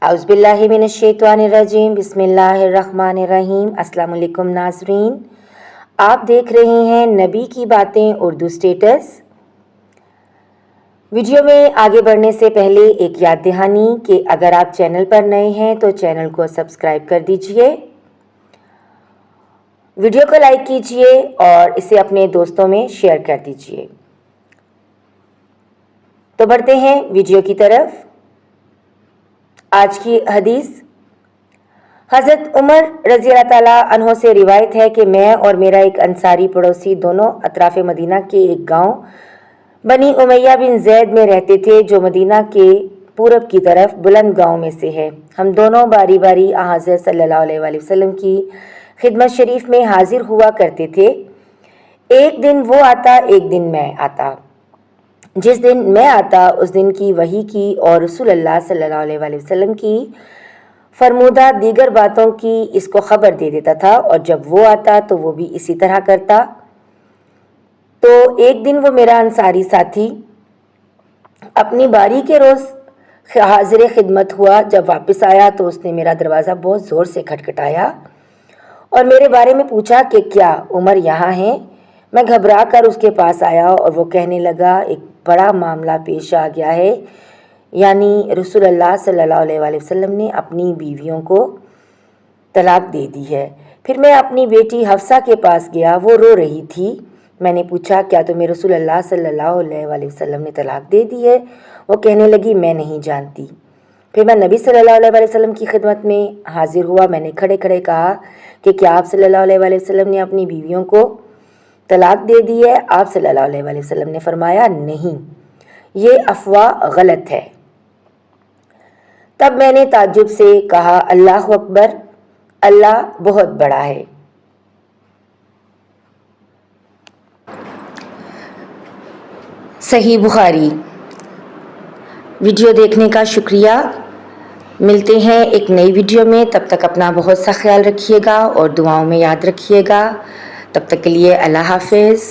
औज़ुबिल्लाहिमिनश्शैतानिर्रजीम बिस्मिल्लाहिर्रहमानिर्रहीम। अस्सलाम वालेकुम नाज़रीन, आप देख रहे हैं नबी की बातें उर्दू स्टेटस। वीडियो में आगे बढ़ने से पहले एक याद दहानी कि अगर आप चैनल पर नए हैं तो चैनल को सब्सक्राइब कर दीजिए, वीडियो को लाइक कीजिए और इसे अपने दोस्तों में शेयर कर दीजिए। तो बढ़ते हैं वीडियो की तरफ। आज की हदीस हज़रत उमर रज़ी अल्लाह ताला अन्हो से रिवायत है कि मैं और मेरा एक अंसारी पड़ोसी दोनों अतराफ़ मदीना के एक गांव बनी उमैया बिन जैद में रहते थे, जो मदीना के पूरब की तरफ बुलंद गांव में से है। हम दोनों बारी बारी हज़रत सल्लल्लाहु अलैहि वसल्लम की खिदमत शरीफ में हाजिर हुआ करते थे। एक दिन वो आता, एक दिन मैं आता। जिस दिन मैं आता उस दिन की वही की और रसूलुल्लाह सल्लल्लाहु अलैहि वसल्लम की फरमूदा दीगर बातों की इसको खबर दे देता था, और जब वो आता तो वो भी इसी तरह करता। तो एक दिन वो मेरा अंसारी साथी अपनी बारी के रोज़ हाजिर खिदमत हुआ। जब वापस आया तो उसने मेरा दरवाज़ा बहुत ज़ोर से खटखटाया और मेरे बारे में पूछा कि क्या उमर यहाँ हैं। मैं घबरा कर उसके पास आया और वो कहने लगा, एक बड़ा मामला पेश आ गया है, यानी रसूलुल्लाह सल्लल्लाहु अलैहि वसल्लम ने अपनी बीवियों को तलाक दे दी है। फिर मैं अपनी बेटी हफ्सा के पास गया, वो रो रही थी। मैंने पूछा, क्या तुम्हें रसूलुल्लाह सल्लल्लाहु अलैहि वसल्लम ने तलाक दे दी है? वो कहने लगी, मैं नहीं जानती। फिर मैं नबी सल्लल्लाहु अलैहि वसल्लम की खिदमत में हाजिर हुआ। मैंने खड़े खड़े कहा कि क्या आप सल्लल्लाहु अलैहि वसल्लम ने अपनी बीवियों को तलाक दे दी है? आप सल्लल्लाहु अलैहि वसल्लम ने फरमाया, नहीं, ये अफवाह गलत है। तब मैंने ताज्जुब से कहा, अल्लाह अकबर, अल्लाह बहुत बड़ा है। सही बुखारी। वीडियो देखने का शुक्रिया। मिलते हैं एक नई वीडियो में, तब तक अपना बहुत सा ख्याल रखिएगा और दुआओं में याद रखिएगा। तब तक के लिए अल्लाह हाफिज़।